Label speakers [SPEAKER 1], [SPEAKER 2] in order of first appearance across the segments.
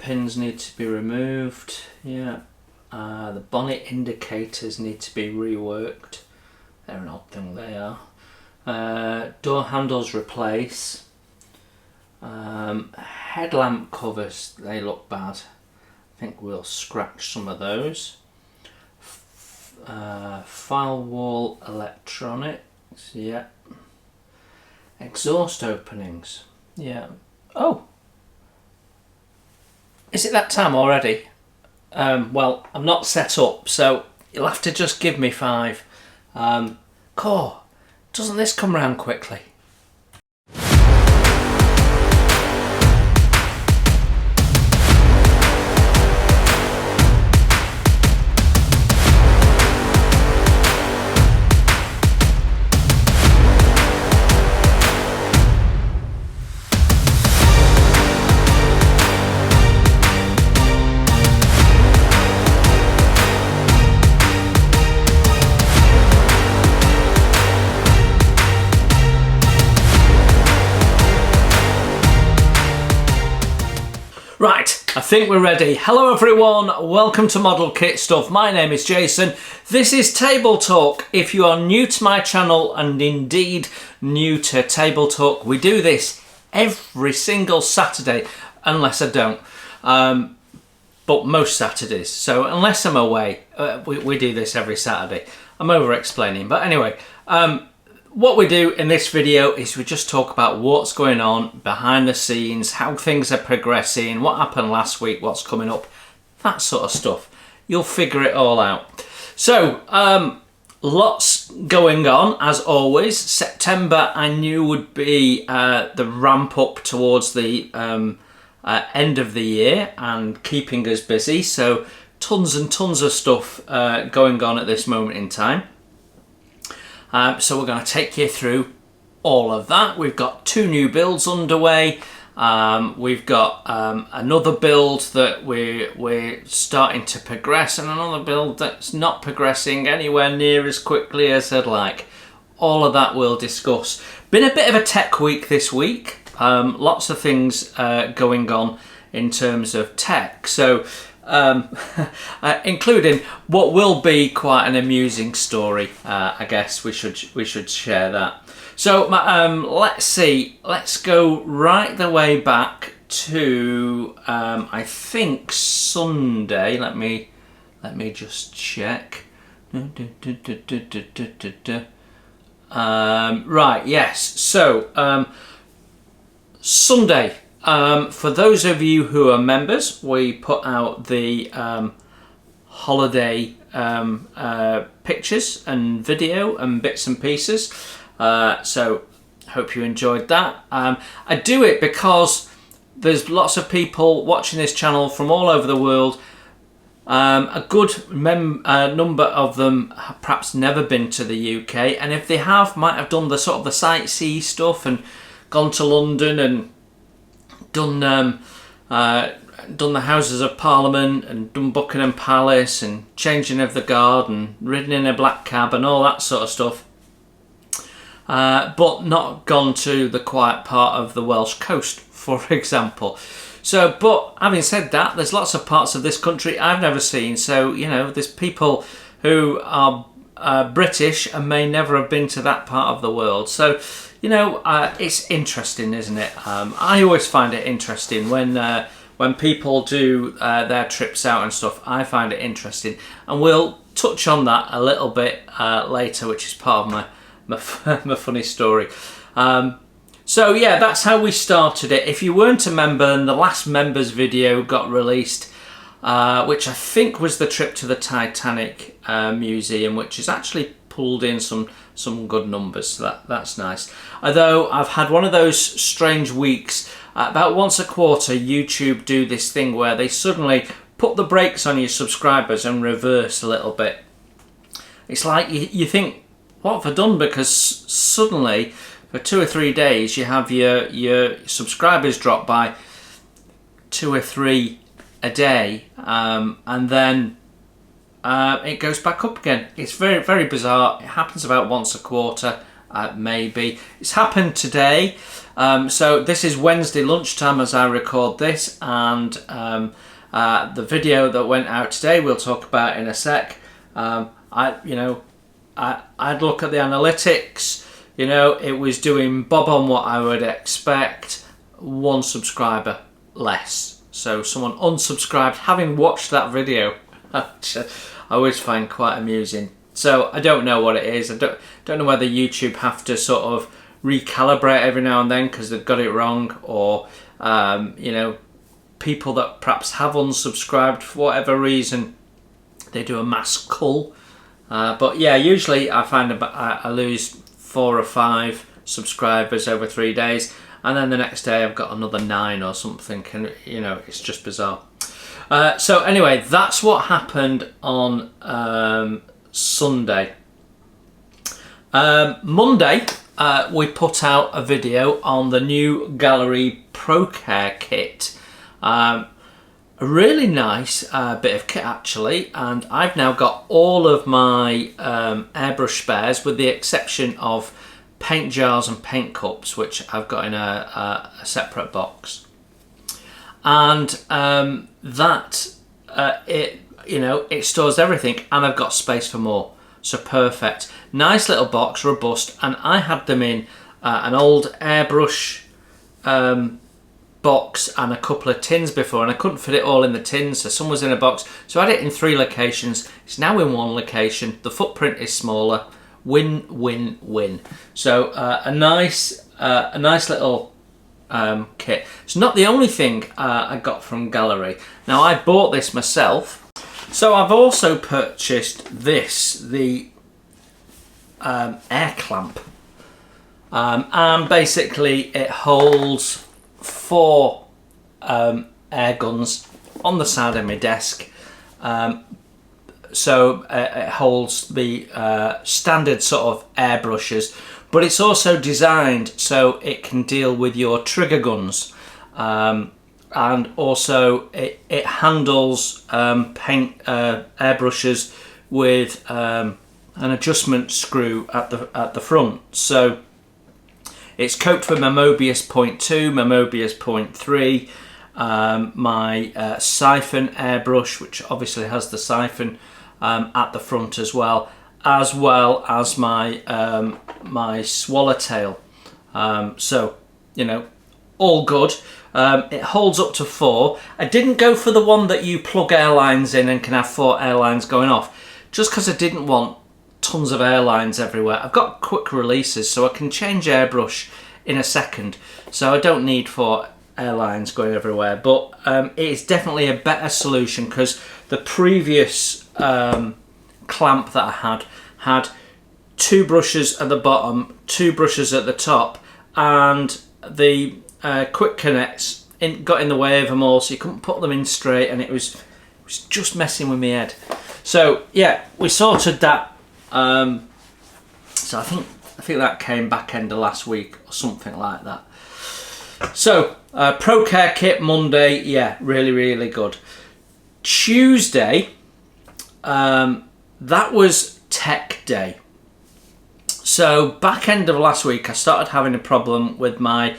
[SPEAKER 1] pins need to be removed. Yeah. The bonnet indicators need to be reworked. They're an odd thing, they are. Door handles replace. Headlamp covers, they look bad. I think we'll scratch some of those. Firewall electronics, yeah. Exhaust openings, yeah. Oh, is it that time already? Well, I'm not set up, so you'll have to just give me 5. Core, doesn't this come round quickly? Right, I think we're ready. Hello everyone, welcome to Model Kit Stuff. My name is Jason. This is Table Talk. If you are new to my channel and indeed new to Table Talk, we do this every single Saturday, unless I don't. But most Saturdays. So unless I'm away, we do this every Saturday. I'm over explaining, but anyway. What we do in this video is we just talk about what's going on behind the scenes, how things are progressing, what happened last week, what's coming up, that sort of stuff. You'll figure it all out. So, lots going on as always. September I knew would be the ramp up towards the end of the year and keeping us busy. So tons and tons of stuff going on at this moment in time. So we're going to take you through all of that. We've got 2 new builds underway. We've got another build that we're starting to progress, and another build that's not progressing anywhere near as quickly as I'd like. All of that we'll discuss. Been a bit of a tech week this week. Lots of things going on in terms of tech. So including what will be quite an amusing story. I guess we should share that. So let's see. Let's go right the way back to I think Sunday. Let me just check. Right. Yes. So Sunday. For those of you who are members, we put out the holiday pictures and video and bits and pieces. So hope you enjoyed that. I do it because there's lots of people watching this channel from all over the world. A good number of them have perhaps never been to the UK, and if they have, might have done the sort of the sightsee stuff and gone to London and done the Houses of Parliament and done Buckingham Palace and changing of the guard and ridden in a black cab and all that sort of stuff, but not gone to the quiet part of the Welsh coast, for example. So, but having said that, there's lots of parts of this country I've never seen. So, you know, there's people who are British and may never have been to that part of the world. So, you know, it's interesting, isn't it? I always find it interesting when people do their trips out and stuff. I find it interesting, and we'll touch on that a little bit later, which is part of my funny story. So yeah, that's how we started it. If you weren't a member, and the last members video got released, which I think was the trip to the Titanic Museum, which has actually pulled in some good numbers, so that's nice. Although I've had one of those strange weeks, about once a quarter YouTube do this thing where they suddenly put the brakes on your subscribers and reverse a little bit. It's like you think, what have I done? Because suddenly for 2 or 3 days you have your subscribers drop by 2 or 3 a day, and then it goes back up again. It's very, very bizarre. It happens about once a quarter, maybe. It's happened today. So this is Wednesday lunchtime as I record this, and the video that went out today we'll talk about in a sec. I'd look at the analytics. It was doing bob on what I would expect. 1 subscriber less. So someone unsubscribed having watched that video. I always find quite amusing. So I don't know what it is. I don't know whether YouTube have to sort of recalibrate every now and then because they've got it wrong, or people that perhaps have unsubscribed for whatever reason, they do a mass cull. But yeah, usually I find I lose 4 or 5 subscribers over 3 days, and then the next day I've got another 9 or something, and it's just bizarre. So anyway, that's what happened on Sunday. Monday, we put out a video on the new Gaahleri Pro Care kit. A really nice bit of kit actually, and I've now got all of my airbrush spares with the exception of paint jars and paint cups, which I've got in a separate box. And it stores everything, and I've got space for more. So perfect. Nice little box, robust, and I had them in an old airbrush box and a couple of tins before, and I couldn't fit it all in the tins, so some was in a box. So I had it in 3 locations. It's now in 1 location. The footprint is smaller. Win, win, win. So a nice little kit. It's not the only thing I got from Gaahleri. Now I bought this myself. So I've also purchased this, the air clamp, and basically it holds 4 air guns on the side of my desk. So it holds the standard sort of airbrushes, but it's also designed so it can deal with your trigger guns. And also it handles paint airbrushes with an adjustment screw at the front. So it's coped with my Mobius 0.2, my Mobius 0.3, my siphon airbrush, which obviously has the siphon at the front as well as my my swallowtail. So all good. It holds up to 4. I didn't go for the one that you plug airlines in and can have 4 airlines going off, just because I didn't want tons of airlines everywhere. I've got quick releases, so I can change airbrush in a second, so I don't need 4 airlines going everywhere. But it is definitely a better solution, because the previous clamp that I had 2 brushes at the bottom, 2 brushes at the top, and the quick connects got in the way of them all, so you couldn't put them in straight, and it was just messing with my head. So yeah, we sorted that. So I think that came back end of last week or something like that. So Pro Care kit Monday, yeah, really good. Tuesday, that was tech day. So back end of last week I started having a problem with my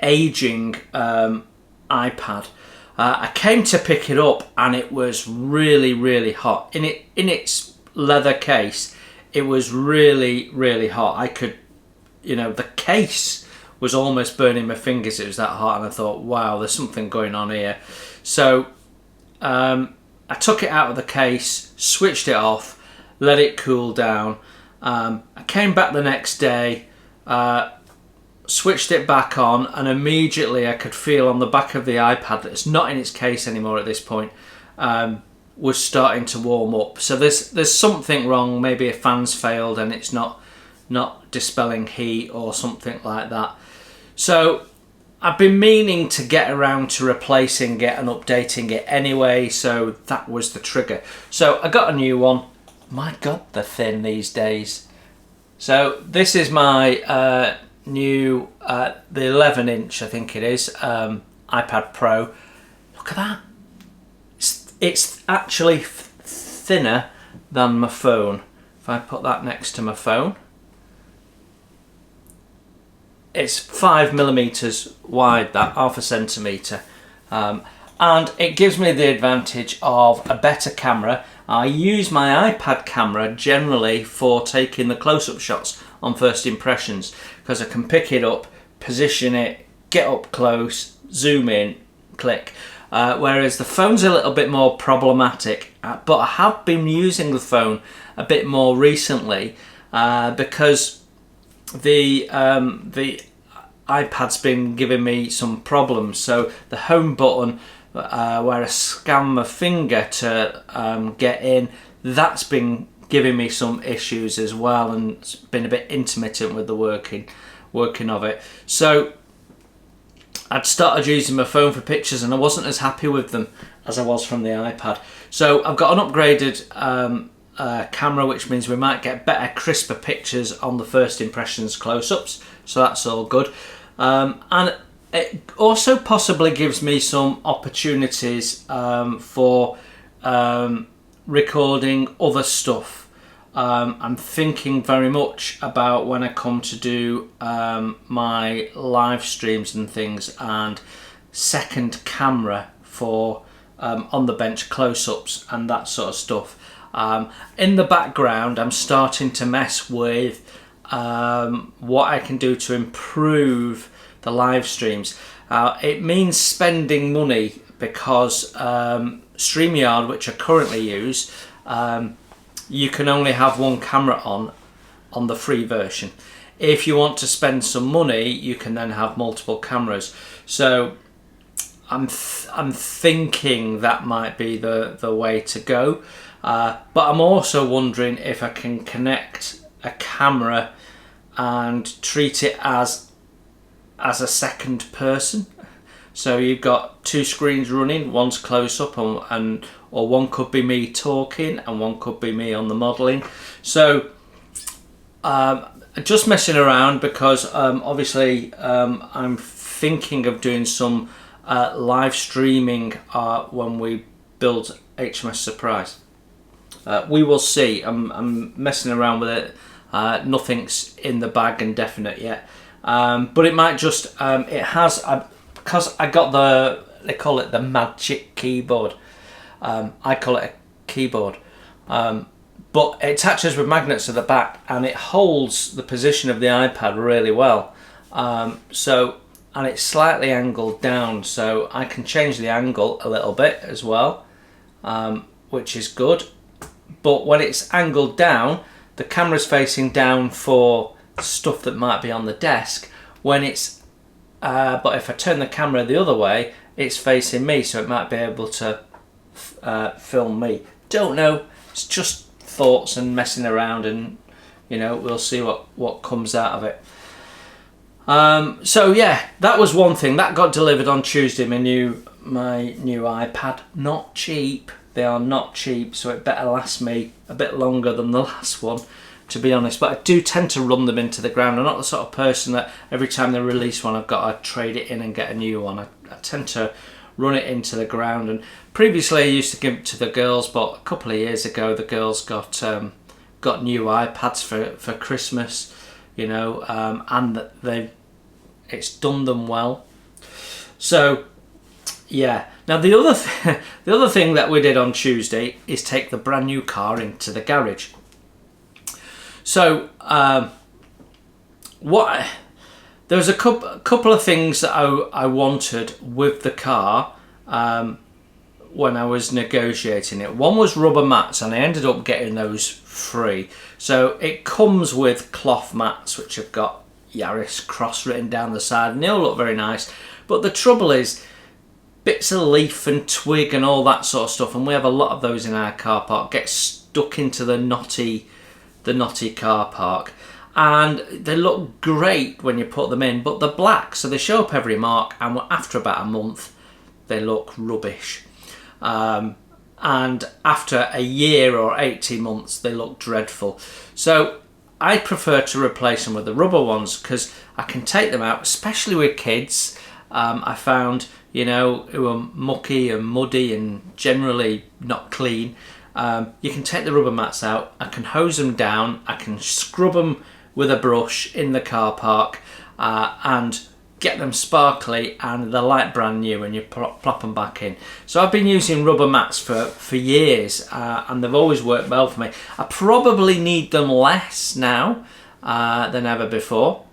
[SPEAKER 1] aging iPad. I came to pick it up and it was really hot. In its leather case, it was really hot. I could, the case was almost burning my fingers. It was that hot, and I thought, wow, there's something going on here. So I took it out of the case, switched it off, let it cool down. I came back the next day, switched it back on, and immediately I could feel on the back of the iPad that it's not in its case anymore at this point, was starting to warm up. So there's something wrong. Maybe a fan's failed and it's not dispelling heat or something like that. So I've been meaning to get around to replacing it and updating it anyway, so that was the trigger. So I got a new one. My God, they're thin these days. So this is my new, the 11-inch, I think it is, iPad Pro. Look at that. It's actually thinner than my phone. If I put that next to my phone, it's 5mm wide, that half a centimetre, and it gives me the advantage of a better camera. I use my iPad camera generally for taking the close-up shots on first impressions, because I can pick it up, position it, get up close, zoom in, click. Whereas the phone's a little bit more problematic, but I have been using the phone a bit more recently because the iPad's been giving me some problems. So the home button, where I scan my finger to get in, that's been giving me some issues as well, and it's been a bit intermittent with the working of it. So I'd started using my phone for pictures and I wasn't as happy with them as I was from the iPad. So I've got an upgraded camera, which means we might get better, crisper pictures on the first impressions close-ups. So that's all good. And it also possibly gives me some opportunities for recording other stuff. I'm thinking very much about when I come to do my live streams and things, and second camera for on the bench close-ups and that sort of stuff. In the background, I'm starting to mess with what I can do to improve the live streams. It means spending money because StreamYard, which I currently use, you can only have one camera on the free version. If you want to spend some money, you can then have multiple cameras. So I'm thinking that might be the way to go. But I'm also wondering if I can connect a camera and treat it as a second person. So you've got two screens running, one's close up or one could be me talking and one could be me on the modelling. So just messing around because obviously I'm thinking of doing some live streaming when we build HMS Surprise. We will see. I'm messing around with it. Nothing's in the bag and definite yet. But it might just, it has, because I got they call it the magic keyboard. I call it a keyboard. But it attaches with magnets at the back and it holds the position of the iPad really well. And it's slightly angled down, so I can change the angle a little bit as well, which is good. But when it's angled down, the camera's facing down for stuff that might be on the desk. When it's but if I turn the camera the other way, it's facing me, so it might be able to film me. Don't know. It's just thoughts and messing around, and you know, we'll see what comes out of it. So yeah, that was one thing that got delivered on Tuesday. My new iPad, not cheap. They are not cheap, so it better last me a bit longer than the last one, to be honest. But I do tend to run them into the ground. I'm not the sort of person that every time they release one, I've got to trade it in and get a new one. I tend to run it into the ground. And previously I used to give it to the girls, but a couple of years ago the girls got new iPads for Christmas, you know, and it's done them well. So yeah. Now the other thing that we did on Tuesday is take the brand new car into the garage. So there's a couple of things that I wanted with the car when I was negotiating it. One was rubber mats, and I ended up getting those free. So it comes with cloth mats, which have got Yaris Cross written down the side, and they all look very nice. But the trouble is, bits of leaf and twig and all that sort of stuff, and we have a lot of those in our car park, get stuck into the knotty car park, and they look great when you put them in, but they're black, so they show up every mark, and after about a month they look rubbish, and after a year or 18 months they look dreadful. So I prefer to replace them with the rubber ones because I can take them out, especially with kids. I found, you know, who are mucky and muddy and generally not clean. You can take the rubber mats out, I can hose them down, I can scrub them with a brush in the car park, and get them sparkly and they're like brand new when you plop them back in. So I've been using rubber mats for years, and they've always worked well for me. I probably need them less now than ever before.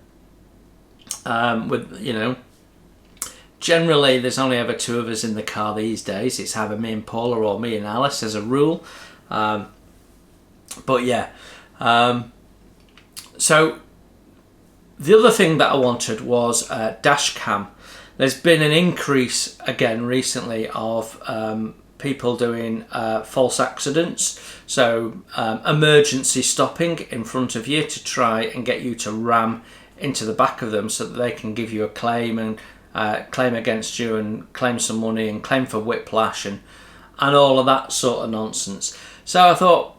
[SPEAKER 1] With, you know, generally there's only ever 2 of us in the car these days. It's either me and Paula or me and Alice as a rule. But yeah, so the other thing that I wanted was a dash cam. There's been an increase again recently of people doing false accidents, so emergency stopping in front of you to try and get you to ram into the back of them so that they can give you a claim and claim against you and claim some money and claim for whiplash and all of that sort of nonsense. So I thought,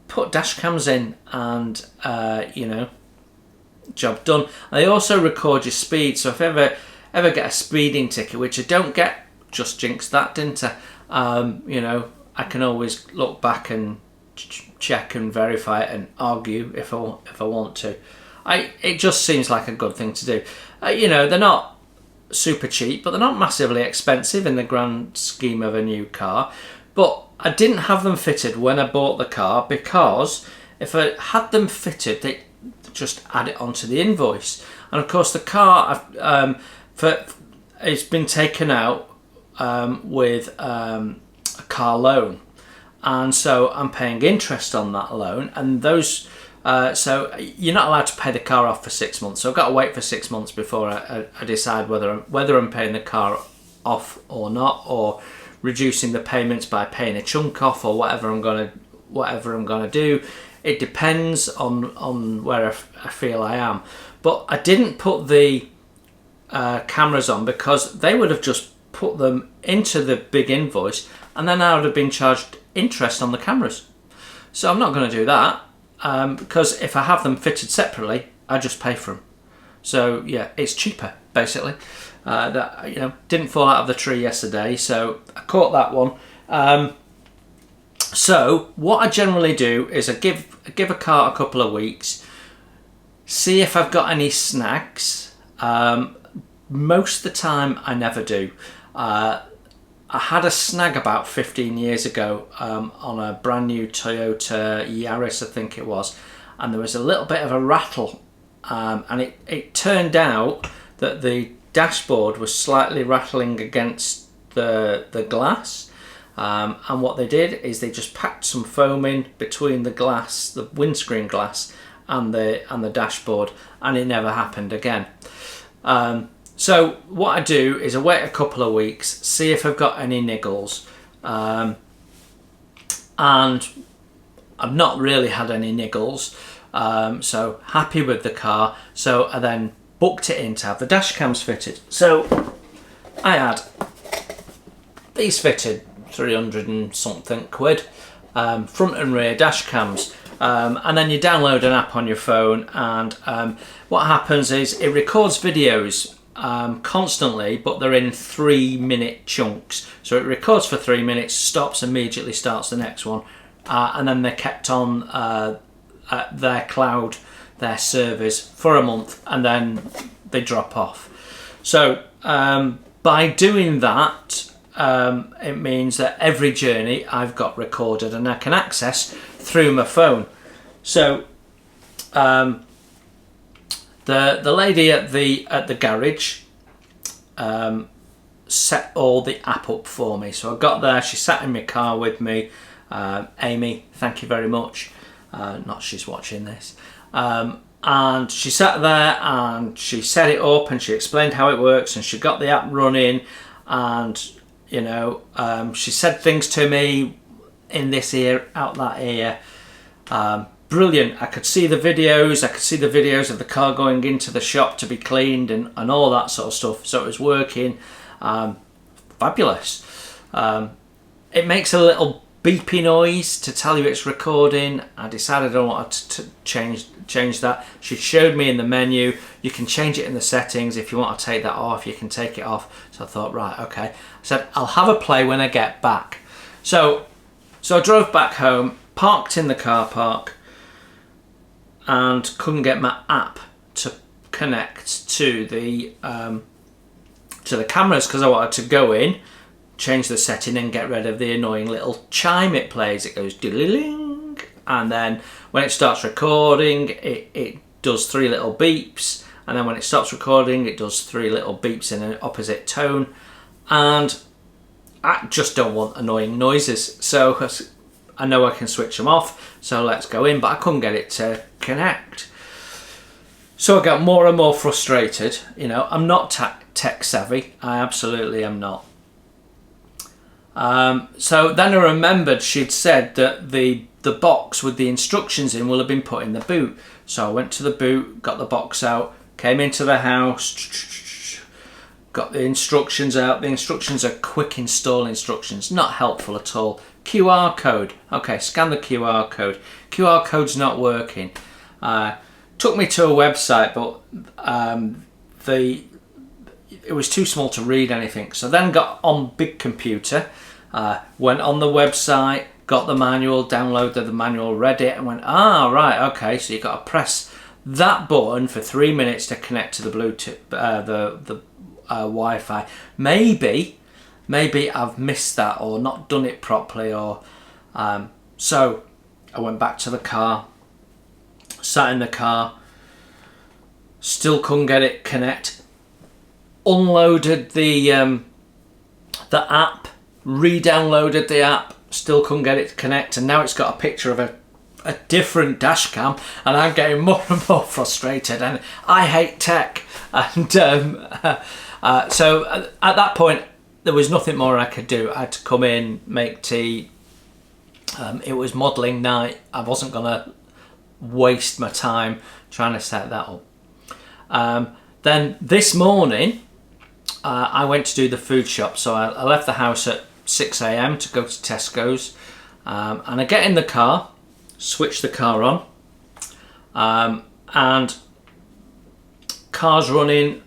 [SPEAKER 1] put dash cams in and you know, job done. They also record your speed, so if I ever get a speeding ticket, which I don't get, just jinxed that, didn't I? You know, I can always look back and check and verify it and argue if I want to. It just seems like a good thing to do. You know, they're not super cheap, but they're not massively expensive in the grand scheme of a new car. But I didn't have them fitted when I bought the car, because if I had them fitted, they just add it onto the invoice. And of course the car it's been taken out with a car loan, and so I'm paying interest on that loan, and those so you're not allowed to pay the car off for 6 months, so I've got to wait for 6 months before I decide whether I'm paying the car off or not, or reducing the payments by paying a chunk off, or whatever I'm gonna do. It depends on where I feel I am. But I didn't put the cameras on because they would have just put them into the big invoice, and then I would have been charged interest on the cameras. So I'm not going to do that, because if I have them fitted separately, I just pay for them. So yeah, it's cheaper basically. That, you know, didn't fall out of the tree yesterday, so I caught that one. So what I generally do is I give a car a couple of weeks, see if I've got any snags. Most of the time I never do. I had a snag about 15 years ago on a brand new Toyota Yaris, I think it was, and there was a little bit of a rattle, and it turned out that the dashboard was slightly rattling against the glass. And what they did is they just packed some foam in between the glass, the windscreen glass, and the dashboard, and it never happened again. So what I do is I wait a couple of weeks, see if I've got any niggles, and I've not really had any niggles, so happy with the car. So I then booked it in to have the dash cams fitted. So I had these fitted, 300 and something quid, front and rear dash cams, and then you download an app on your phone, and what happens is it records videos constantly, but they're in 3-minute chunks. So it records for 3 minutes, stops, immediately starts the next one, and then they're kept on their cloud, their servers, for a month, and then they drop off. So by doing that, it means that every journey I've got recorded and I can access through my phone. So the lady at the garage set all the app up for me. So I got there, she sat in my car with me. Amy, thank you very much. Not she's watching this. And she sat there and she set it up and she explained how it works, and she got the app running, and you know, she said things to me in this ear, out that ear. Brilliant. I could see the videos. I could see the videos of the car going into the shop to be cleaned and all that sort of stuff. So it was working. Fabulous. It makes a little beepy noise to tell you it's recording. I decided I don't want to change that. She showed me in the menu, you can change it in the settings. If you want to take that off, you can take it off. So I thought, right, okay. I said, I'll have a play when I get back. So I drove back home, parked in the car park, and couldn't get my app to connect to the cameras because I wanted to go in, change the setting and get rid of the annoying little chime it plays. It goes ding, and then when it starts recording, it does 3 little beeps, and then when it stops recording, it does 3 little beeps in an opposite tone. And I just don't want annoying noises, so I know I can switch them off. So let's go in, but I couldn't get it to connect. So I got more and more frustrated. You know, I'm not tech savvy. I absolutely am not. So then I remembered she'd said that the box with the instructions in will have been put in the boot. So I went to the boot, got the box out, came into the house, got the instructions out. The instructions are quick install instructions, not helpful at all. QR code. Okay, scan the QR code. QR code's not working. Took me to a website, but it was too small to read anything. So then got on big computer, went on the website, got the manual, downloaded the manual, read it, and went, right, okay, so you've got to press that button for 3 minutes to connect to the Bluetooth, the Wi-Fi. Maybe I've missed that or not done it properly, or so I went back to the car, sat in the car, still couldn't get it connect. Unloaded the app, re-downloaded the app, still couldn't get it to connect, and now it's got a picture of a different dash cam, and I'm getting more and more frustrated, and I hate tech. And so at that point there was nothing more I could do. I had to come in, make tea. It was modelling night. I wasn't gonna waste my time trying to set that up. Then this morning I went to do the food shop, so I left the house at 6 a.m. to go to Tesco's, and I get in the car, switch the car on, and car's running,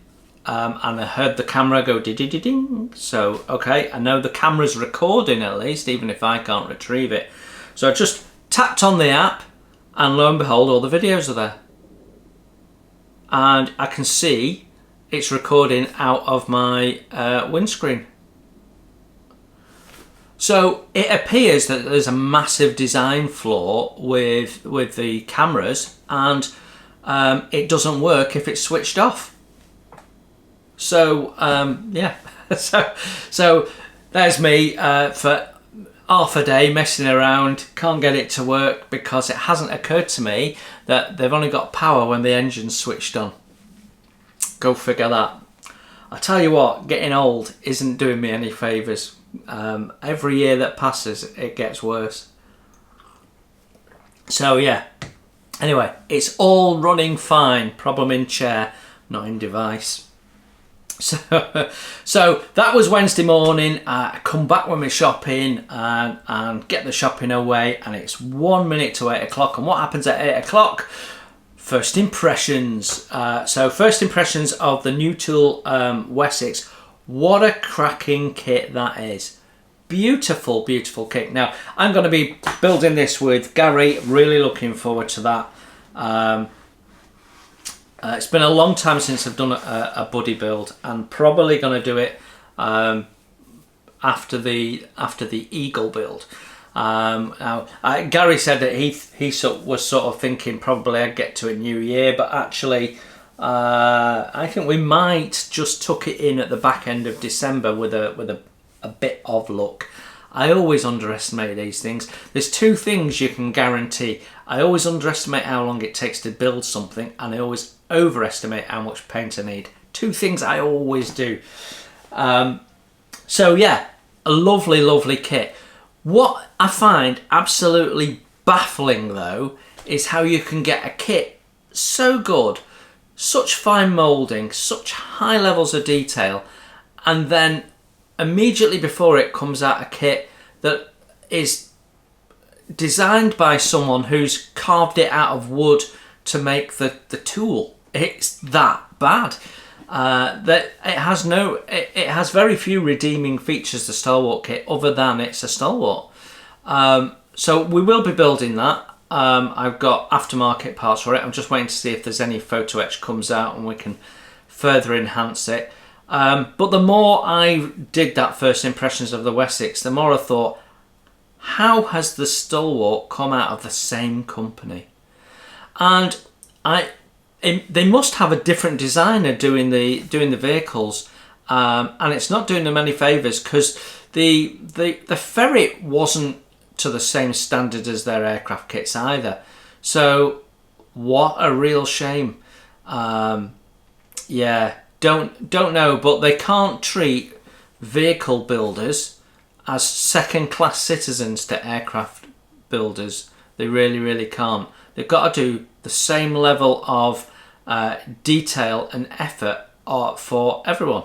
[SPEAKER 1] and I heard the camera go ding. So okay, I know the camera's recording at least, even if I can't retrieve it. So I just tapped on the app, and lo and behold, all the videos are there, and I can see it's recording out of my windscreen. So it appears that there's a massive design flaw with the cameras, and it doesn't work if it's switched off. So yeah, so there's me for half a day messing around, can't get it to work because it hasn't occurred to me that they've only got power when the engine's switched on. Go figure that. I tell you what, getting old isn't doing me any favours. Every year that passes, it gets worse. So yeah, anyway, it's all running fine. Problem in chair, not in device. So that was Wednesday morning. I come back with my shopping and get the shopping away, and it's 1 minute to 8 o'clock. And what happens at 8 o'clock? First impressions. So first impressions of the new tool Wessex. What a cracking kit that is. Beautiful, beautiful kit. Now I'm going to be building this with Gaahleri. Really looking forward to that. It's been a long time since I've done a buddy build, and probably going to do it after the Eagle build. Now, Gaahleri said that he was sort of thinking probably I'd get to a new year, but actually I think we might just tuck it in at the back end of December with a bit of luck. I always underestimate these things. There's two things you can guarantee. I always underestimate how long it takes to build something, and I always overestimate how much paint I need. Two things I always do. So yeah, a lovely, lovely kit. What I find absolutely baffling though is how you can get a kit so good, such fine moulding, such high levels of detail, and then immediately before it comes out a kit that is designed by someone who's carved it out of wood to make the tool. It's that bad. That it has very few redeeming features, the Stalwart kit, other than it's a Stalwart. So we will be building that. I've got aftermarket parts for it. I'm just waiting to see if there's any photo etch comes out and we can further enhance it. But the more I did that first impressions of the Wessex, the more I thought, how has the Stalwart come out of the same company? And they must have a different designer doing the vehicles, and it's not doing them any favours, because the Ferret wasn't to the same standard as their aircraft kits either. So what a real shame. Yeah, don't know, but they can't treat vehicle builders as second-class citizens to aircraft builders. They really can't. They've got to do the same level of detail and effort for everyone.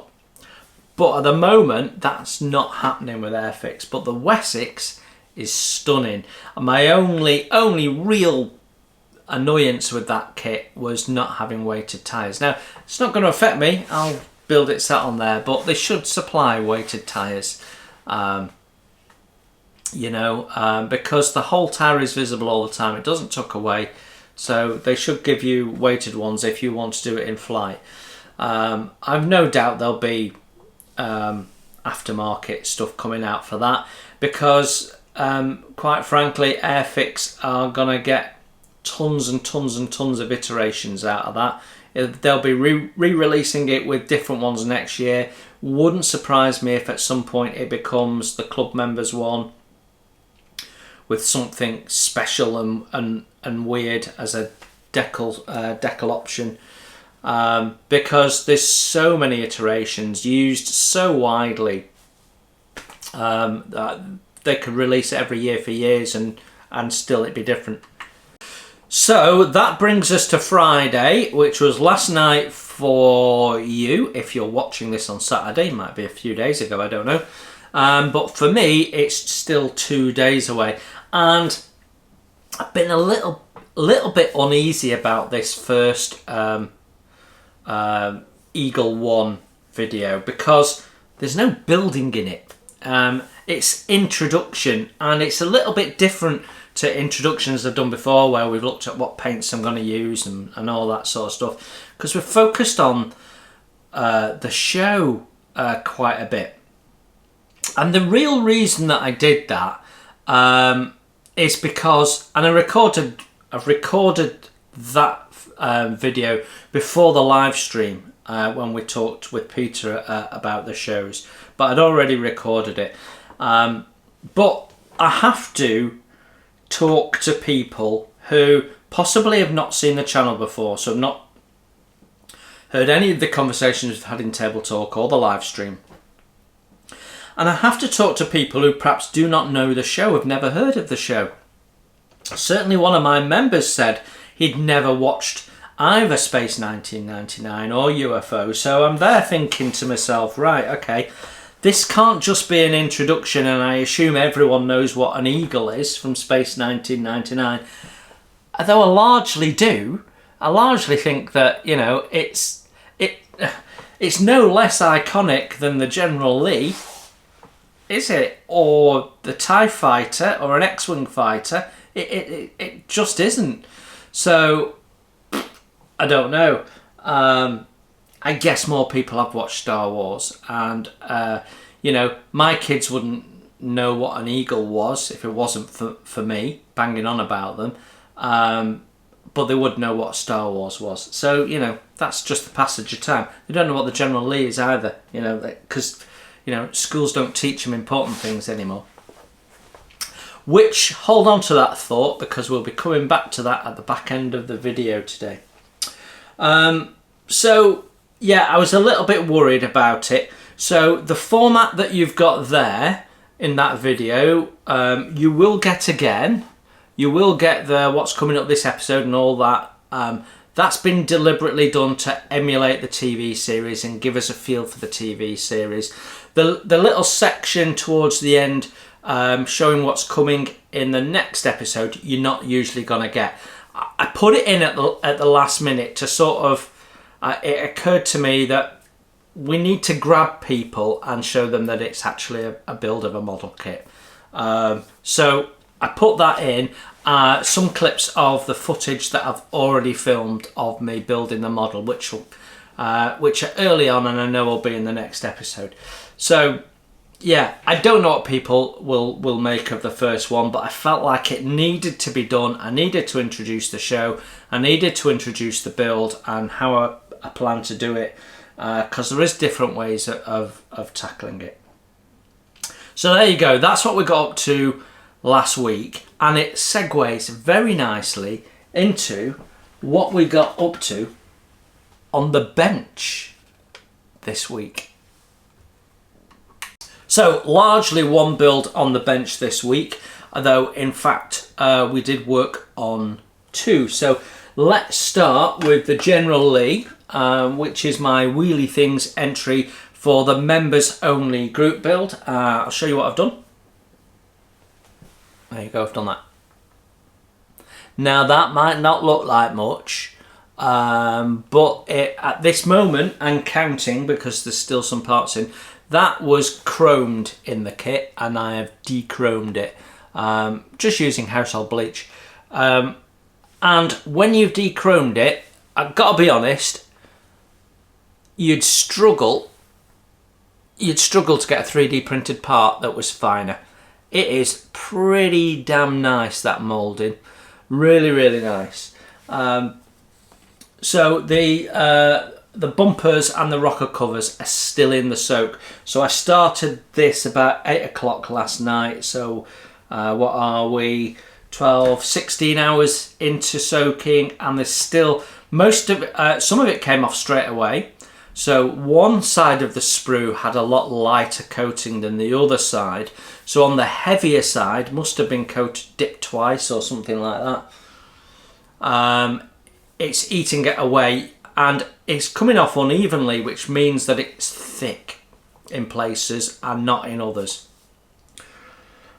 [SPEAKER 1] But at the moment, that's not happening with Airfix. But the Wessex is stunning. And my only real annoyance with that kit was not having weighted tyres. Now, it's not going to affect me. I'll build it sat on there, but they should supply weighted tyres. Because the whole tyre is visible all the time. It doesn't tuck away. So they should give you weighted ones if you want to do it in flight. I've no doubt there'll be aftermarket stuff coming out for that, because quite frankly, Airfix are going to get tons and tons and tons of iterations out of that. They'll be re-releasing it with different ones next year. Wouldn't surprise me if at some point it becomes the club members one with something special and weird as a decal option, because there's so many iterations used so widely that they could release it every year for years and still it'd be different. So that brings us to Friday, which was last night for you. If you're watching this on Saturday, it might be a few days ago, I don't know. But for me, it's still 2 days away. And I've been a little bit uneasy about this first Eagle 1 video, because there's no building in it. It's introduction, and it's a little bit different to introductions I've done before, where we've looked at what paints I'm going to use and all that sort of stuff, because we're focused on the show quite a bit. And the real reason that I did that is because, and I've recorded that video before the live stream when we talked with Peter about the shows, but I'd already recorded it. But I have to talk to people who possibly have not seen the channel before, so have not heard any of the conversations we've had in Table Talk or the live stream. And I have to talk to people who perhaps do not know the show, have never heard of the show. Certainly one of my members said he'd never watched either Space 1999 or UFO, so I'm there thinking to myself, right, okay, this can't just be an introduction and I assume everyone knows what an Eagle is from Space 1999. Although I largely do. I largely think that, you know, it's no less iconic than the General Lee, is it? Or the TIE fighter or an X-Wing fighter. It just isn't. So, I don't know. I guess more people have watched Star Wars, and you know, my kids wouldn't know what an Eagle was if it wasn't for me banging on about them, but they would know what Star Wars was. So, you know, that's just the passage of time. They don't know what the General Lee is either, you know, because, you know, schools don't teach them important things anymore. Which, hold on to that thought, because we'll be coming back to that at the back end of the video today. So, yeah, I was a little bit worried about it. So the format that you've got there in that video, you will get again. You will get the what's coming up this episode and all that. That's been deliberately done to emulate the TV series and give us a feel for the TV series. The little section towards the end showing what's coming in the next episode, you're not usually going to get. I put it in at the last minute to sort of, it occurred to me that we need to grab people and show them that it's actually a build of a model kit. So I put that in. some clips of the footage that I've already filmed of me building the model, which are early on, and I know will be in the next episode. So yeah, I don't know what people will make of the first one, but I felt like it needed to be done. I needed to introduce the show. I needed to introduce the build and how I plan to do it, because there is different ways of tackling it. So there you go. That's what we got up to last week, and it segues very nicely into what we got up to on the bench this week. So largely one build on the bench this week, although in fact we did work on two. So let's start with the General Lee, which is my Wheelie Things entry for the members only group build. I'll show you what I've done. There you go, I've done that. Now that might not look like much, but at this moment, and counting because there's still some parts in, that was chromed in the kit, and I have de-chromed it, just using household bleach. And when you've de-chromed it, I've got to be honest, you'd struggle to get a 3D printed part that was finer. It is pretty damn nice, that moulding, really, really nice. So the bumpers and the rocker covers are still in the soak. So I started this about 8 o'clock last night. So what are we, 12, 16 hours into soaking, and there's still most of it, some of it came off straight away. So one side of the sprue had a lot lighter coating than the other side. So on the heavier side, must have been dipped twice or something like that. It's eating it away, and it's coming off unevenly, which means that it's thick in places and not in others.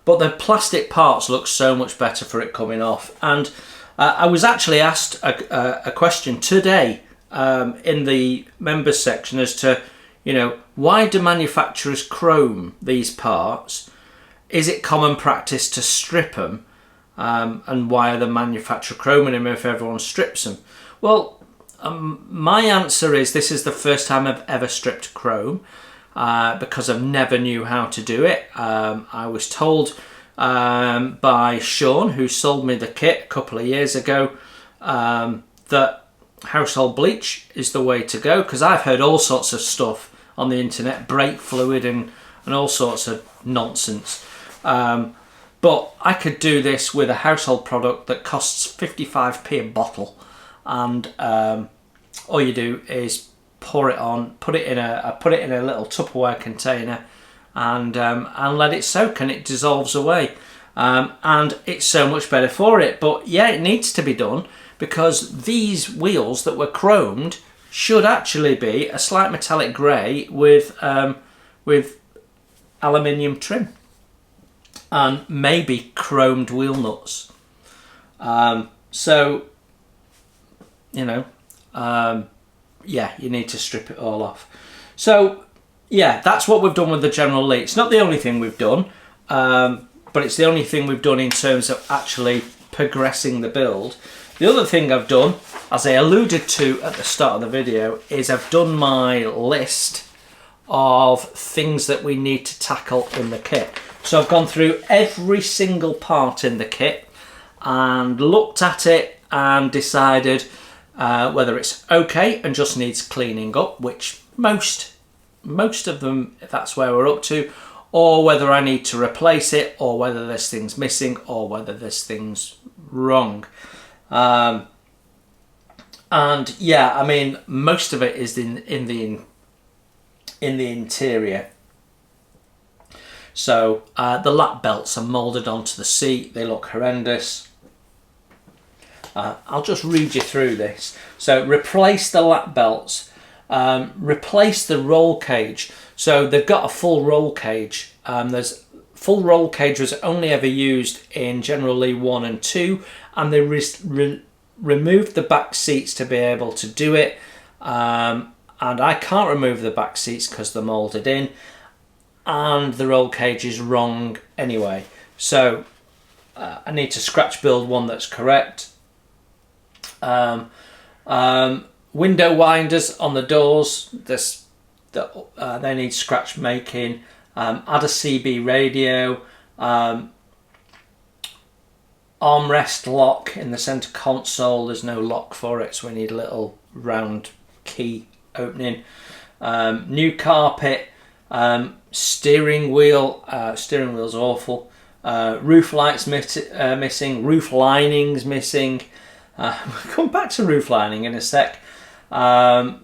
[SPEAKER 1] But the plastic parts look so much better for it coming off. And I was actually asked a question today in the members section as to, why do manufacturers chrome these parts? Is it common practice to strip them? And why are the manufacturer chroming them if everyone strips them? Well, my answer is this is the first time I've ever stripped chrome, because I've never knew how to do it. I was told by Sean, who sold me the kit a couple of years ago, that household bleach is the way to go, because I've heard all sorts of stuff on the internet, brake fluid and all sorts of nonsense. But I could do this with a household product that costs 55p a bottle, and all you do is pour it on, put it in a little Tupperware container, and let it soak, and it dissolves away, and it's so much better for it. But yeah, it needs to be done, because these wheels that were chromed should actually be a slight metallic grey with aluminium trim and maybe chromed wheel nuts. So yeah, you need to strip it all off. So yeah, that's what we've done with the General Lee. It's not the only thing we've done, but it's the only thing we've done in terms of actually progressing the build. The other thing I've done, as I alluded to at the start of the video, is I've done my list of things that we need to tackle in the kit. So I've gone through every single part in the kit and looked at it and decided whether it's okay and just needs cleaning up, which most of them, that's where we're up to, or whether I need to replace it, or whether there's things missing, or whether there's things wrong. And yeah, I mean, most of it is in the interior. So the lap belts are moulded onto the seat. They look horrendous. I'll just read you through this. So replace the lap belts, replace the roll cage. So they've got a full roll cage. There's full roll cage was only ever used in General Lee 1 and 2, and they removed the back seats to be able to do it. And I can't remove the back seats because they're moulded in, and the roll cage is wrong anyway. So I need to scratch build one that's correct. Window winders on the doors, they need scratch making. Add a CB radio. Armrest lock in the center console, there's no lock for it, so we need a little round key opening. New carpet. Steering wheel's awful. Roof lights missing. Roof linings missing. We'll come back to roof lining in a sec. On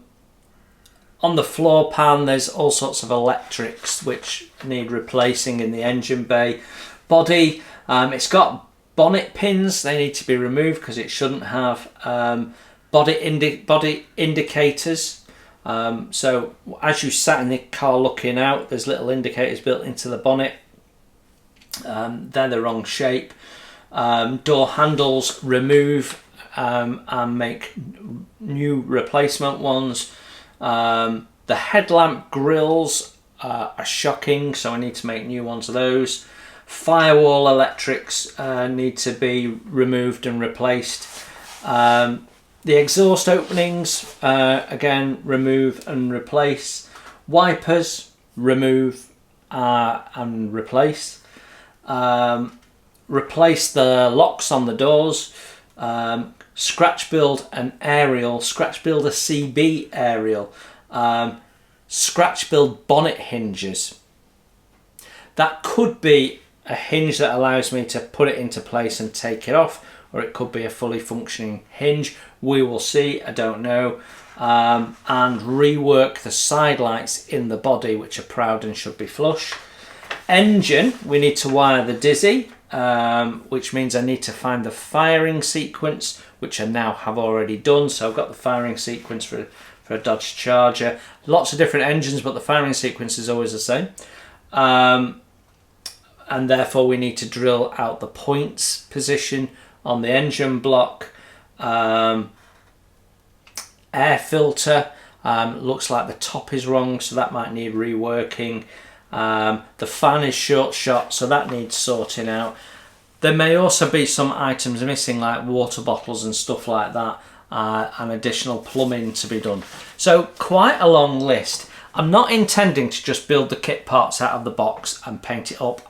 [SPEAKER 1] the floor pan, there's all sorts of electrics which need replacing in the engine bay. Body, it's got bonnet pins. They need to be removed because it shouldn't have body indicators. So as you sat in the car looking out, there's little indicators built into the bonnet. They're the wrong shape. Door handles, remove and make new replacement ones. The headlamp grills are shocking, so I need to make new ones of those. Firewall electrics need to be removed and replaced. The exhaust openings, again, remove and replace. Wipers, remove and replace. Replace the locks on the doors. Scratch build an aerial, scratch build a CB aerial. Scratch build bonnet hinges. That could be a hinge that allows me to put it into place and take it off, or it could be a fully functioning hinge. We will see, I don't know. And rework the side lights in the body, which are proud and should be flush. Engine, we need to wire the dizzy, which means I need to find the firing sequence, which I now have already done. So I've got the firing sequence for a Dodge Charger. Lots of different engines, but the firing sequence is always the same. And therefore we need to drill out the points position on the engine block. Air filter, looks like the top is wrong, so that might need reworking. The fan is short shot, so that needs sorting out. There may also be some items missing, like water bottles and stuff like that, and additional plumbing to be done. So quite a long list. I'm not intending to just build the kit parts out of the box and paint it up.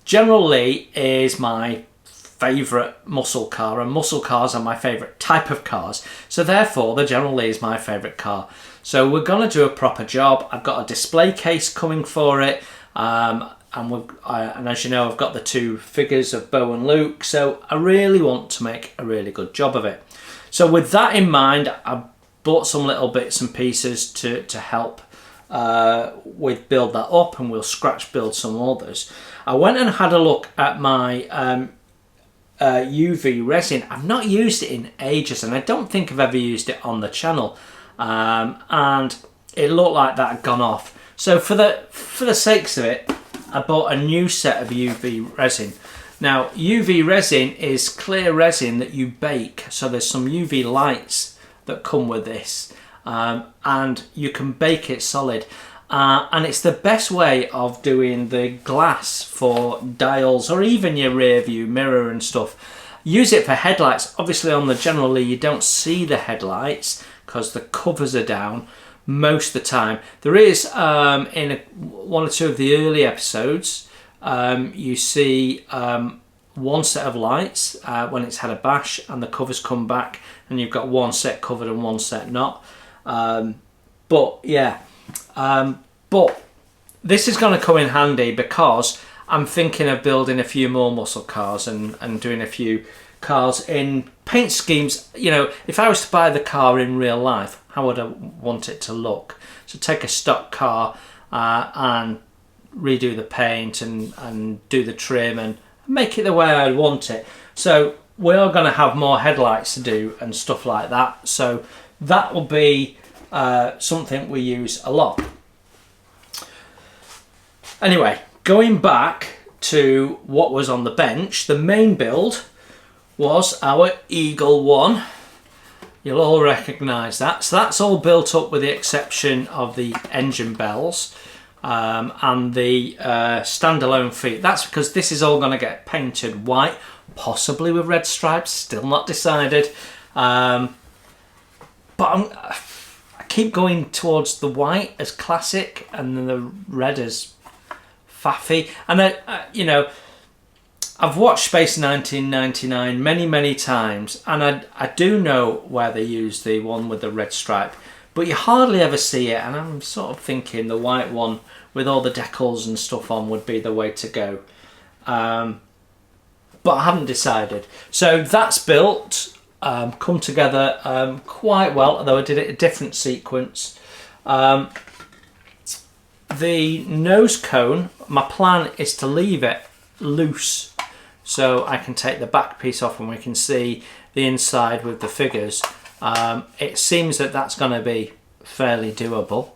[SPEAKER 1] General Lee is my favourite muscle car, and muscle cars are my favourite type of cars, so therefore the General Lee is my favourite car. So we're going to do a proper job. I've got a display case coming for it, and as you know, I've got the two figures of Bo and Luke, so I really want to make a really good job of it. So with that in mind, I bought some little bits and pieces to help with build that up, and we'll scratch build some others. I went and had a look at my UV resin. I've not used it in ages, and I don't think I've ever used it on the channel, and it looked like that had gone off. So for the sakes of it, I bought a new set of UV resin. Now UV resin is clear resin that you bake, so there's some UV lights that come with this, and you can bake it solid. And it's the best way of doing the glass for dials or even your rear view mirror and stuff. Use it for headlights. Obviously on the General Lee you don't see the headlights because the covers are down most of the time. There is in one or two of the early episodes you see one set of lights when it's had a bash and the covers come back, and you've got one set covered and one set not. But yeah. But this is going to come in handy because I'm thinking of building a few more muscle cars and doing a few cars in paint schemes. You know, if I was to buy the car in real life, how would I want it to look? So take a stock car and redo the paint and do the trim and make it the way I want it. So we are going to have more headlights to do and stuff like that. So that will be something we use a lot. Anyway, going back to what was on the bench, the main build was our Eagle One. You'll all recognise that. So that's all built up with the exception of the engine bells, and the standalone feet. That's because this is all going to get painted white, possibly with red stripes, still not decided. But I keep going towards the white as classic and then the red as faffy. And you know, I've watched Space 1999 many times, and I do know where they use the one with the red stripe, but you hardly ever see it, and I'm sort of thinking the white one with all the decals and stuff on would be the way to go. But I haven't decided. So that's built, come together quite well, although I did it a different sequence. The nose cone, my plan is to leave it loose so I can take the back piece off and we can see the inside with the figures. It seems that that's going to be fairly doable.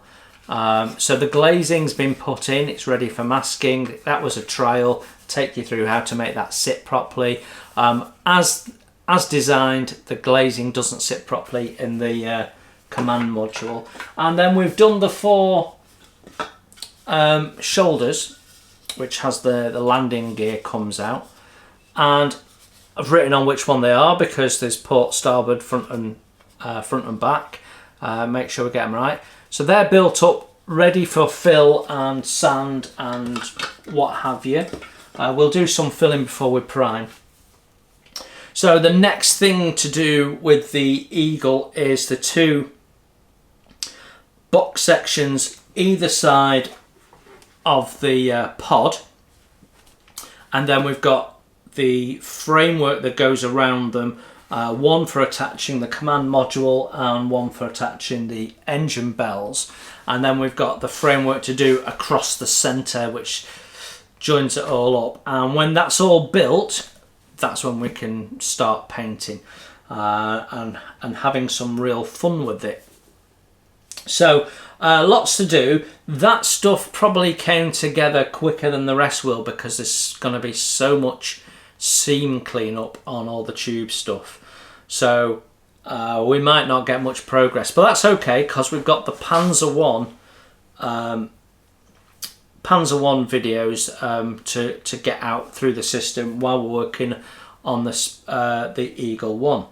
[SPEAKER 1] So the glazing's been put in, it's ready for masking. That was a trial, take you through how to make that sit properly. As designed, the glazing doesn't sit properly in the command module. And then we've done the 4 shoulders, which has the landing gear comes out, and I've written on which one they are because there's port, starboard, front and back. Make sure we get them right. So they're built up, ready for fill and sand and what have you. We'll do some filling before we prime. So the next thing to do with the Eagle is the 2 box sections either side of the pod, and then we've got the framework that goes around them, one for attaching the command module and one for attaching the engine bells, and then we've got the framework to do across the center which joins it all up. And when that's all built, that's when we can start painting and having some real fun with it. So lots to do. That stuff probably came together quicker than the rest will because there's going to be so much seam cleanup on all the tube stuff. So we might not get much progress, but that's okay because we've got the Panzer 1 videos to get out through the system while we're working on this the Eagle 1.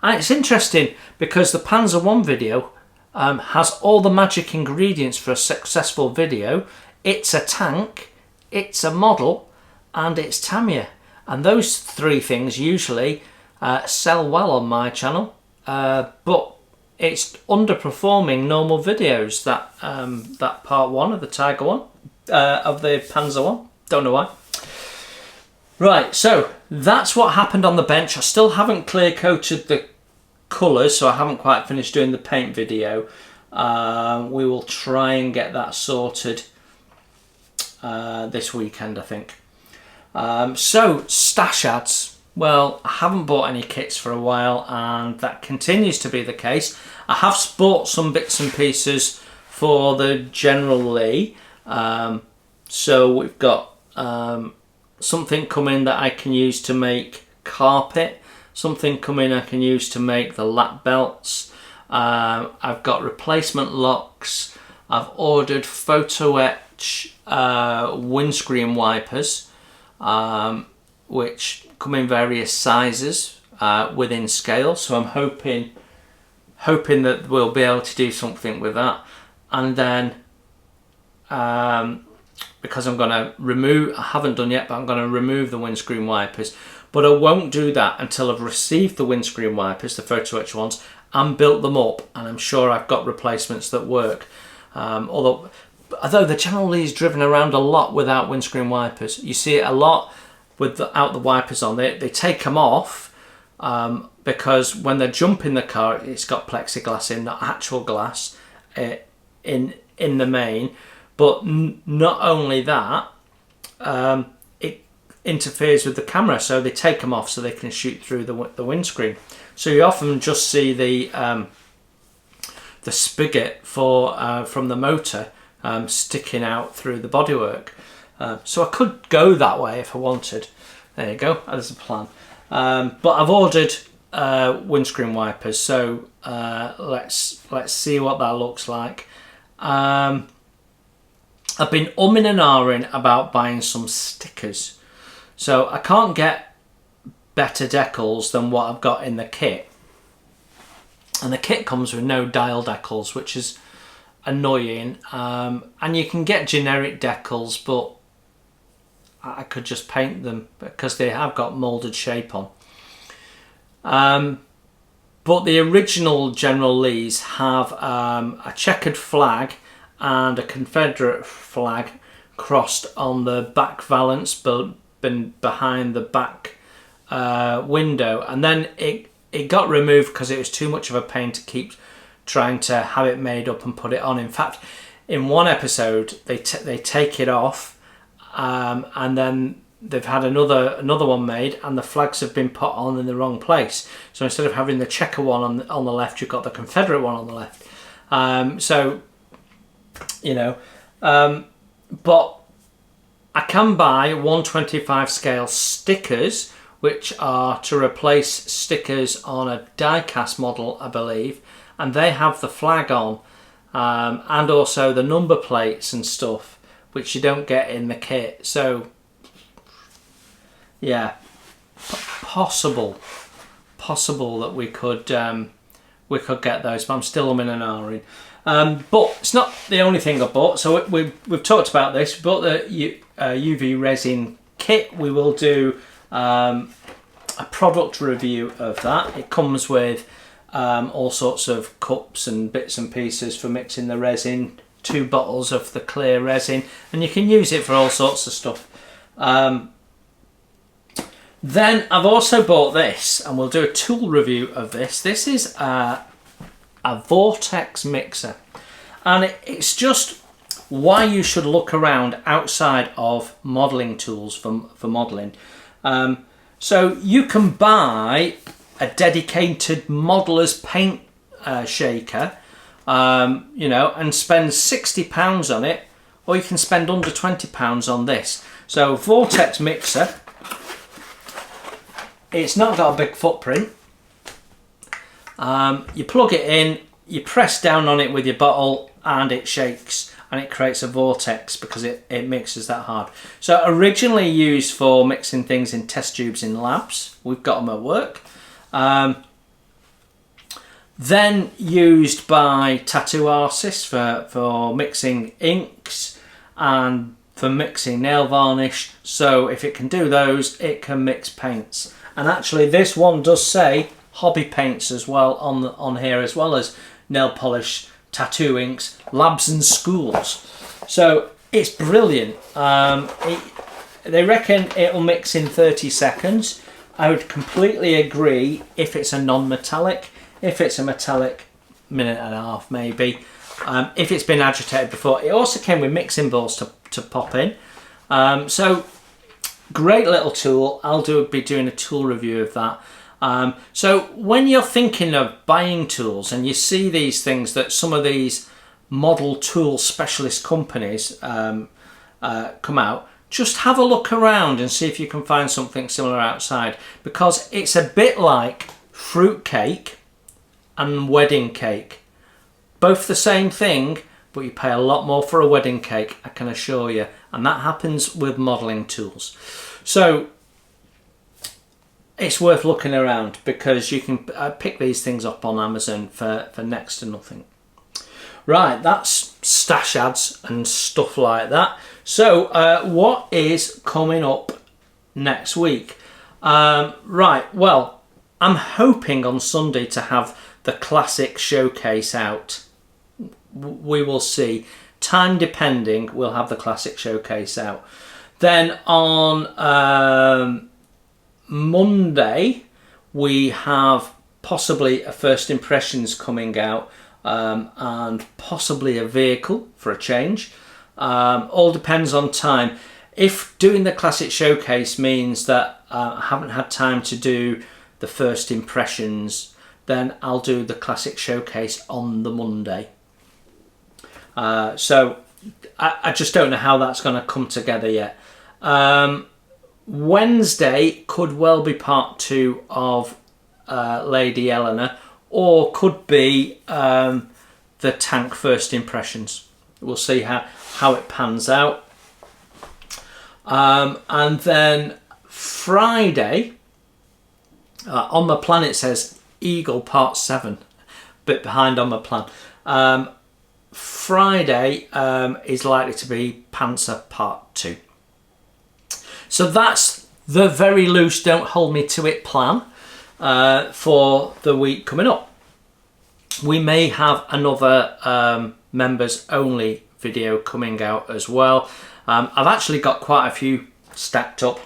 [SPEAKER 1] And it's interesting because the Panzer 1 video has all the magic ingredients for a successful video. It's a tank, it's a model, and it's Tamiya. And those 3 things usually sell well on my channel, but it's underperforming normal videos, that part 1 of the Tiger 1, of the Panzer 1. Don't know why. Right, so that's what happened on the bench. I still haven't clear coated the colours, so I haven't quite finished doing the paint video. We will try and get that sorted this weekend, I think. So stash ads, well, I haven't bought any kits for a while and that continues to be the case. I have bought some bits and pieces for the General Lee. So we've got something coming that I can use to make carpet, something coming I can use to make the lap belts. I've got replacement locks. I've ordered photo etch windscreen wipers, which come in various sizes within scale. So I'm hoping that we'll be able to do something with that. And then because I'm going to remove, I haven't done yet, but I'm going to remove the windscreen wipers. But I won't do that until I've received the windscreen wipers, the photo etch ones, and built them up. And I'm sure I've got replacements that work. Although the General Lee is driven around a lot without windscreen wipers. You see it a lot without the wipers on. They take them off because when they jump in the car, it's got plexiglass in, not actual glass in the main. But not only that, it interferes with the camera, so they take them off so they can shoot through the windscreen. So you often just see the spigot from the motor sticking out through the bodywork. So I could go that way if I wanted. There you go, there's a plan. But I've ordered windscreen wipers, so let's see what that looks like. I've been umming and ahhing about buying some stickers. So I can't get better decals than what I've got in the kit. And the kit comes with no dial decals, which is annoying. And you can get generic decals, but I could just paint them because they have got moulded shape on. But the original General Lees have a checkered flag and a Confederate flag crossed on the back valance, but been behind the back window, and then it got removed because it was too much of a pain to keep trying to have it made up and put it on. In fact, in one episode they take it off, and then they've had another one made, and the flags have been put on in the wrong place. So instead of having the checker one on the left, you've got the Confederate one on the left. So you know, but I can buy 1/25 scale stickers, which are to replace stickers on a die-cast model, I believe, and they have the flag on, and also the number plates and stuff, which you don't get in the kit. So yeah, possible that we could get those, but I'm still umming and ahhing. But it's not the only thing I bought. So we've talked about this. We bought the UV resin kit. We will do a product review of that. It comes with all sorts of cups and bits and pieces for mixing the resin, 2 bottles of the clear resin, and you can use it for all sorts of stuff. Then I've also bought this, and we'll do a tool review of this. This is a vortex mixer, and it's just why you should look around outside of modelling tools for modelling. So you can buy a dedicated modeller's paint shaker, you know, and spend £60 on it, or you can spend under £20 on this. So vortex mixer. It's not got a big footprint. You plug it in, you press down on it with your bottle, and it shakes, and it creates a vortex because it mixes that hard. So originally used for mixing things in test tubes in labs. We've got them at work. Then used by tattoo artists for mixing inks and for mixing nail varnish. So if it can do those, it can mix paints. And actually this one does say hobby paints as well on here, as well as nail polish, tattoo inks, labs and schools. So it's brilliant. They reckon it'll mix in 30 seconds. I would completely agree if it's a non-metallic. If it's a metallic, minute and a half maybe. If it's been agitated before. It also came with mixing balls to pop in. So great little tool. I'll be doing a tool review of that. So when you're thinking of buying tools and you see these things that some of these model tool specialist companies come out, just have a look around and see if you can find something similar outside, because it's a bit like fruit cake and wedding cake. Both the same thing, but you pay a lot more for a wedding cake, I can assure you. And that happens with modelling tools. So it's worth looking around, because you can pick these things up on Amazon for next to nothing. Right, that's stash ads and stuff like that. So what is coming up next week? Right, well, I'm hoping on Sunday to have the classic showcase out. We will see. Time depending, we'll have the classic showcase out. Then on Monday, we have possibly a first impressions coming out, and possibly a vehicle for a change. All depends on time. If doing the classic showcase means that I haven't had time to do the first impressions, then I'll do the classic showcase on the Monday. So I just don't know how that's going to come together yet. Wednesday could well be part 2 of Lady Eleanor, or could be the tank first impressions. We'll see how. how it pans out. And then Friday, on my plan it says Eagle Part 7, bit behind on my plan. Friday is likely to be Panzer Part 2. So that's the very loose, don't hold me to it plan for the week coming up. We may have another members only video coming out as well. I've actually got quite a few stacked up,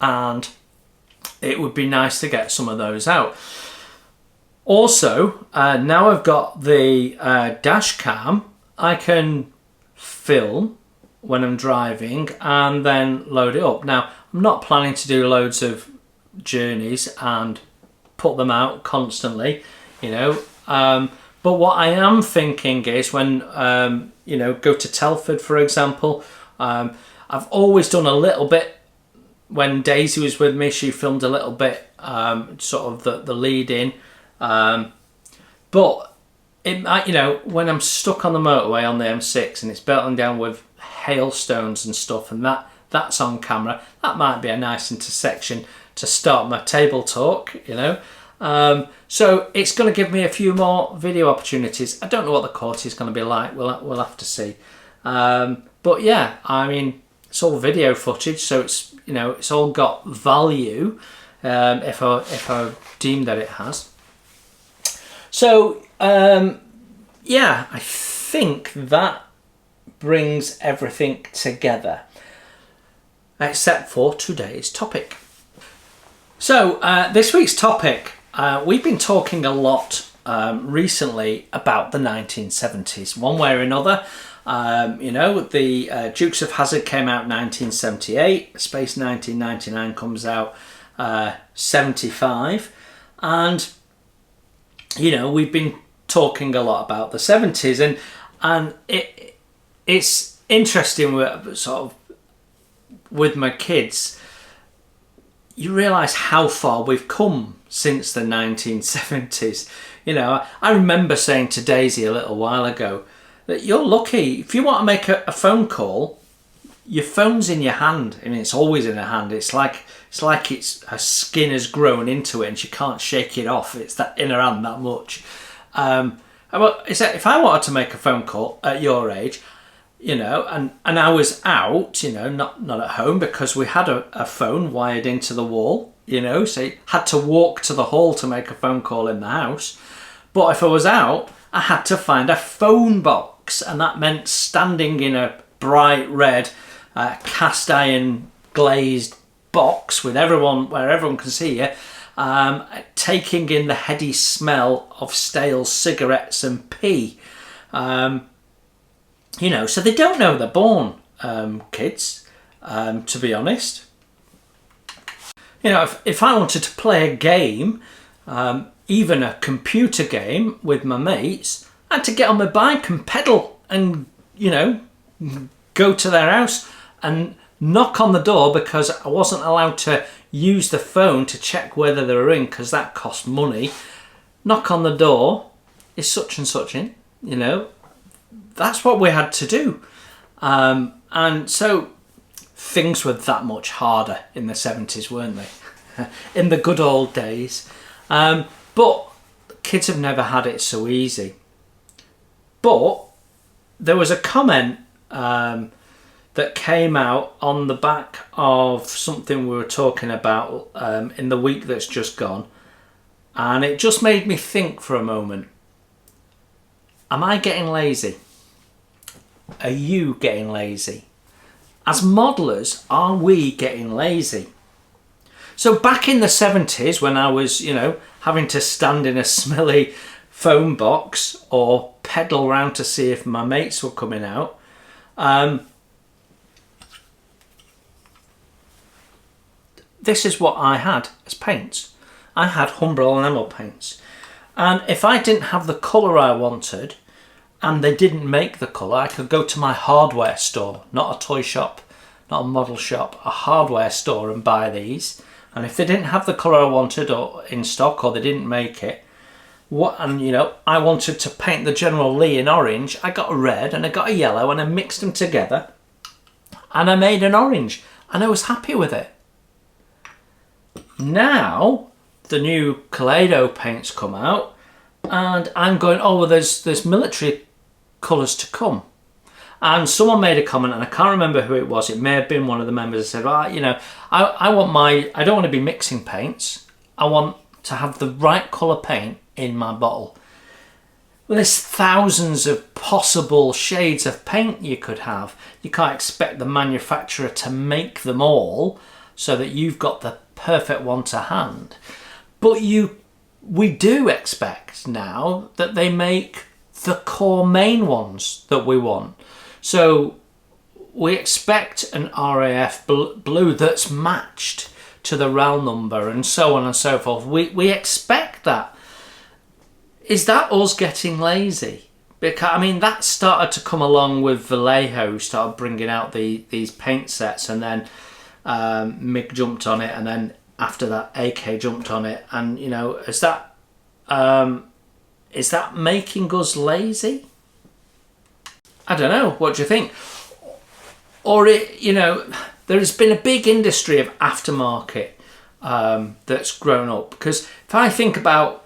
[SPEAKER 1] and it would be nice to get some of those out. Also, now I've got the dash cam, I can film when I'm driving and then load it up. Now, I'm not planning to do loads of journeys and put them out constantly, you know. But what I am thinking is when, you know, go to Telford, for example, I've always done a little bit. When Daisy was with me, she filmed a little bit, sort of the lead in. But it might, you know, when I'm stuck on the motorway on the M6 and it's belting down with hailstones and stuff, and that's on camera, that might be a nice intersection to start my table talk, you know. So it's going to give me a few more video opportunities. I don't know what the quality is going to be like. We'll have to see. But yeah, I mean, it's all video footage, so it's, you know, it's all got value if I deem that it has. So yeah, I think that brings everything together, except for today's topic. So this week's topic, we've been talking a lot recently about the 1970s, one way or another. You know, the Dukes of Hazzard came out in 1978, Space 1999 comes out 75, and you know, we've been talking a lot about the 70s, and it's interesting with, sort of, with my kids, you realise how far we've come since the 1970s. You know, I remember saying to Daisy a little while ago that you're lucky if you want to make a phone call, your phone's in your hand. I mean, it's always in her hand. It's like her skin has grown into it and she can't shake it off. It's that in her hand that much. If I wanted to make a phone call at your age, you know, and I was out, you know, not at home, because we had a phone wired into the wall, you know, so you had to walk to the hall to make a phone call in the house. But if I was out, I had to find a phone box, and that meant standing in a bright red cast iron glazed box with everyone, where everyone can see you, taking in the heady smell of stale cigarettes and pee. You know, so they don't know they're born, kids, to be honest. You know, if I wanted to play a game, even a computer game with my mates, I had to get on my bike and pedal and, you know, go to their house and knock on the door, because I wasn't allowed to use the phone to check whether they were in, because that cost money. Knock on the door, is such and such in, you know. That's what we had to do. And so things were that much harder in the 70s, weren't they? In the good old days. But kids have never had it so easy. But there was a comment that came out on the back of something we were talking about in the week that's just gone, and it just made me think for a moment. Am I getting lazy? Are you getting lazy? As modelers, are we getting lazy? So back in the 70s, when I was, you know, having to stand in a smelly phone box or pedal around to see if my mates were coming out, this is what I had as paints. I had Humbrol enamel paints. And if I didn't have the colour I wanted, and they didn't make the colour, I could go to my hardware store, not a toy shop, not a model shop, a hardware store, and buy these. And if they didn't have the colour I wanted or in stock, or they didn't make it, And you know, I wanted to paint the General Lee in orange. I got a red and I got a yellow and I mixed them together and I made an orange and I was happy with it. Now the new Kaleido paints come out and I'm going, oh, well, there's military colours to come. And someone made a comment, and I can't remember who it was. It may have been one of the members that said, well, you know, I don't want to be mixing paints. I want to have the right colour paint in my bottle. Well, there's thousands of possible shades of paint you could have. You can't expect the manufacturer to make them all so that you've got the perfect one to hand. But we do expect now that they make the core main ones that we want. So we expect an RAF blue that's matched to the RAL number and so on and so forth. We expect that. Is that us getting lazy? Because, I mean, that started to come along with Vallejo, who started bringing out these paint sets, and then MiG jumped on it, and then after that AK jumped on it. And, you know, is that making us lazy? I don't know. What do you think? Or, you know, there has been a big industry of aftermarket that's grown up. Because if I think about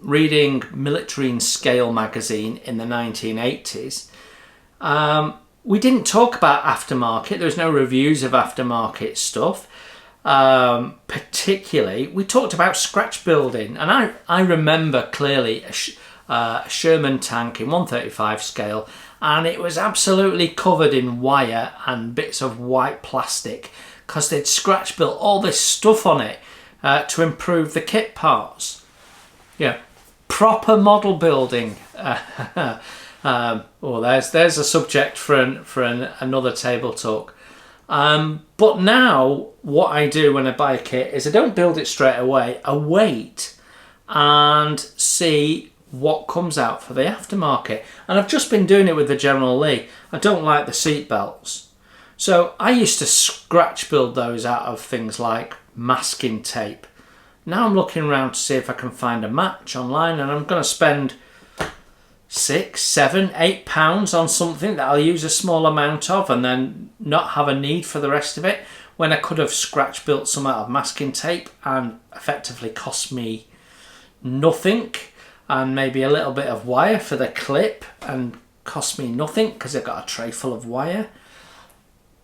[SPEAKER 1] reading Military and Scale magazine in the 1980s, we didn't talk about aftermarket. There was no reviews of aftermarket stuff. Particularly, we talked about scratch building. And I remember clearly a Sherman tank in 135 scale, and it was absolutely covered in wire and bits of white plastic because they'd scratch built all this stuff on it to improve the kit parts. Yeah, proper model building. Oh, there's a subject for another table talk. But now what I do when I buy a kit is I don't build it straight away. I wait and see what comes out for the aftermarket. And I've just been doing it with the General Lee. I don't like the seat belts. So I used to scratch build those out of things like masking tape. Now I'm looking around to see if I can find a match online, and I'm going to spend £6, £7, £8 on something that I'll use a small amount of and then not have a need for the rest of it, when I could have scratch built some out of masking tape and effectively cost me nothing, and maybe a little bit of wire for the clip and cost me nothing because I've got a tray full of wire.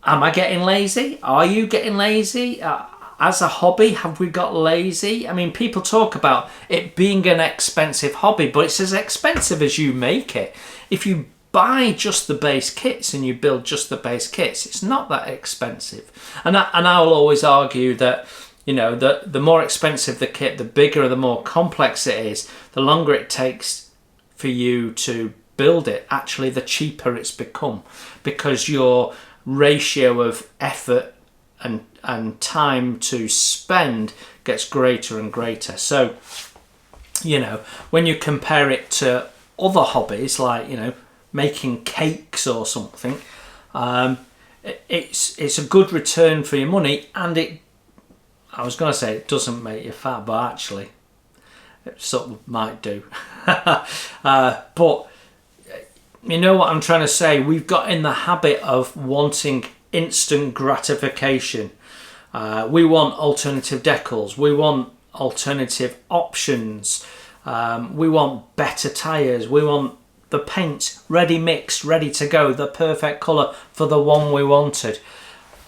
[SPEAKER 1] Am I getting lazy? Are you getting lazy? As a hobby, have we got lazy? I mean, people talk about it being an expensive hobby, but it's as expensive as you make it. If you buy just the base kits and you build just the base kits, it's not that expensive. And I'll always argue that, you know, the more expensive the kit, the bigger, the more complex it is, the longer it takes for you to build it, actually the cheaper it's become, because your ratio of effort and time to spend gets greater and greater. So, you know, when you compare it to other hobbies like, you know, making cakes or something, it's a good return for your money, and I was going to say it doesn't make you fat, but actually it sort of might do. But you know what I'm trying to say? We've got in the habit of wanting instant gratification. We want alternative decals. We want alternative options. We want better tyres. We want the paint ready mixed, ready to go, the perfect colour for the one we wanted.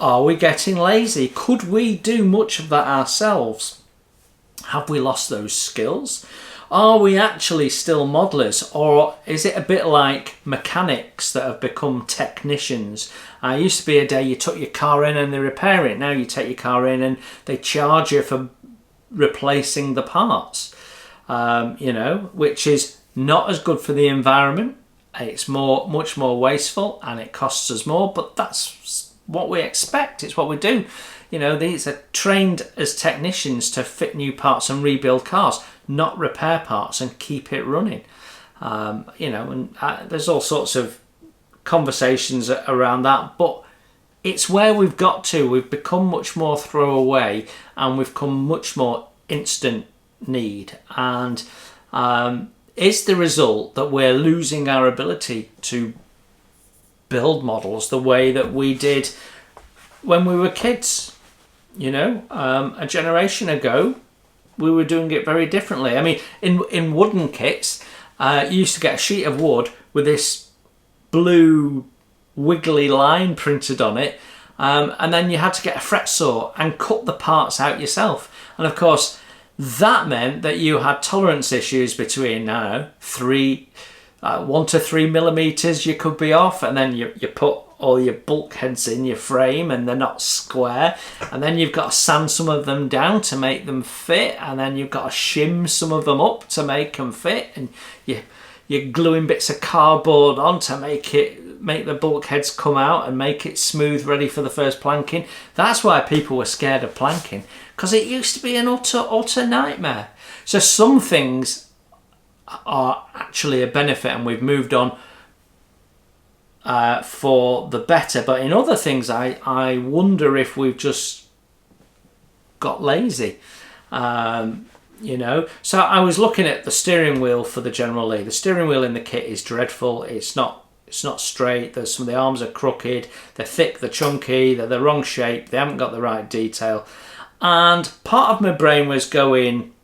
[SPEAKER 1] Are we getting lazy? Could we do much of that ourselves? Have we lost those skills? Are we actually still modelers, or is it a bit like mechanics that have become technicians? Used to be a day you took your car in and they repair it. Now you take your car in and they charge you for replacing the parts, you know, which is not as good for the environment. It's much more wasteful and it costs us more, but that's what we expect. It's what we do. You know, these are trained as technicians to fit new parts and rebuild cars, not repair parts and keep it running. You know, and there's all sorts of conversations around that, but it's where we've got to. We've become much more throwaway and we've become much more instant need. And is the result that we're losing our ability to build models the way that we did when we were kids. You know, a generation ago, we were doing it very differently. I mean, in wooden kits, you used to get a sheet of wood with this blue wiggly line printed on it, and then you had to get a fret saw and cut the parts out yourself. And of course, that meant that you had tolerance issues between 1 to 3 millimeters you could be off, and then you put all your bulkheads in your frame and they're not square, and then you've got to sand some of them down to make them fit, and then you've got to shim some of them up to make them fit, and you're gluing bits of cardboard on to make the bulkheads come out and make it smooth, ready for the first planking. That's why people were scared of planking, because it used to be an utter nightmare. So some things are actually a benefit, and we've moved on for the better. But in other things, I wonder if we've just got lazy. You know, so I was looking at the steering wheel for the General Lee. The steering wheel in the kit is dreadful. It's not straight. There's some of the arms are crooked. They're thick. They're chunky. They're the wrong shape. They haven't got the right detail. And part of my brain was going,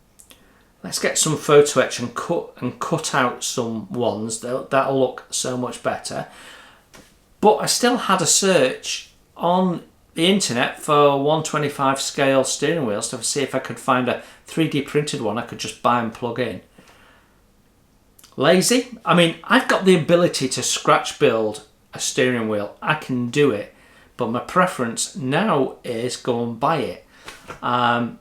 [SPEAKER 1] let's get some photo etch and cut out some ones. That'll look so much better. But I still had a search on the internet for 125 scale steering wheels to see if I could find a 3D printed one I could just buy and plug in. Lazy? I mean, I've got the ability to scratch build a steering wheel. I can do it. But my preference now is go and buy it. And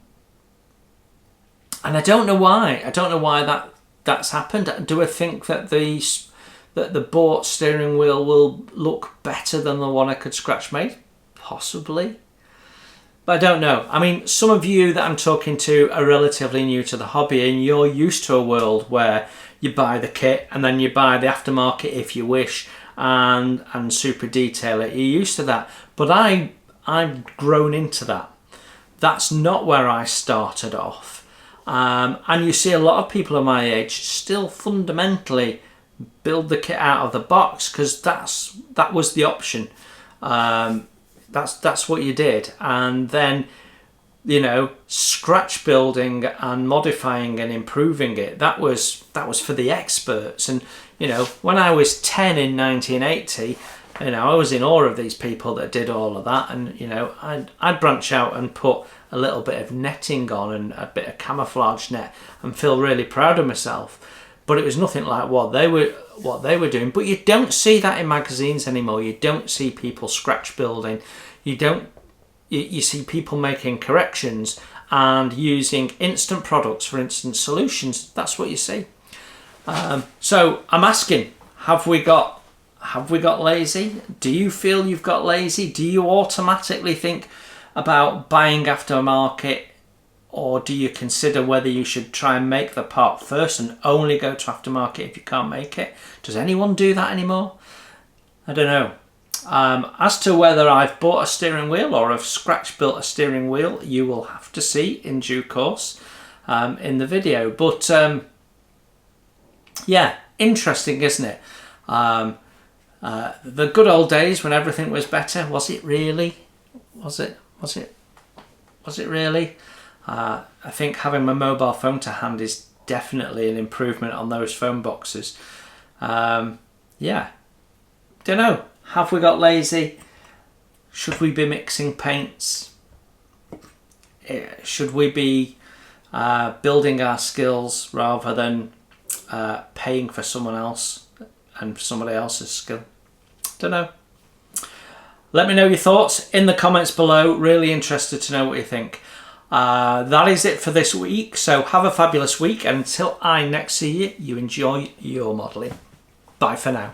[SPEAKER 1] I don't know why. I don't know why that's happened. Do I think that the bought steering wheel will look better than the one I could scratch made? Possibly. But I don't know. I mean, some of you that I'm talking to are relatively new to the hobby, and you're used to a world where you buy the kit and then you buy the aftermarket if you wish, and super detail it. You're used to that. But I've grown into that. That's not where I started off. And you see a lot of people of my age still fundamentally build the kit out of the box, because that was the option. That's what you did. And then, you know, scratch building and modifying and improving it, that was for the experts. And, you know, when I was 10 in 1980, you know, I was in awe of these people that did all of that. And, you know, I'd branch out and put a little bit of netting on and a bit of camouflage net and feel really proud of myself. But it was nothing like what they were doing. But you don't see that in magazines anymore. You don't see people scratch building. You see people making corrections and using instant products for instant solutions. That's what you see. So I'm asking, have we got lazy? Do you feel you've got lazy? Do you automatically think about buying aftermarket? Or do you consider whether you should try and make the part first and only go to aftermarket if you can't make it? Does anyone do that anymore? I don't know. As to whether I've bought a steering wheel or I've scratch built a steering wheel, you will have to see in due course in the video. But yeah, interesting, isn't it? The good old days when everything was better. Was it really? Was it really? I think having my mobile phone to hand is definitely an improvement on those phone boxes. Yeah, don't know. Have we got lazy? Should we be mixing paints? Should we be building our skills rather than paying for someone else and somebody else's skill? Don't know. Let me know your thoughts in the comments below. Really interested to know what you think. That is it for this week. So have a fabulous week. And until I next see you, you enjoy your modelling. Bye for now.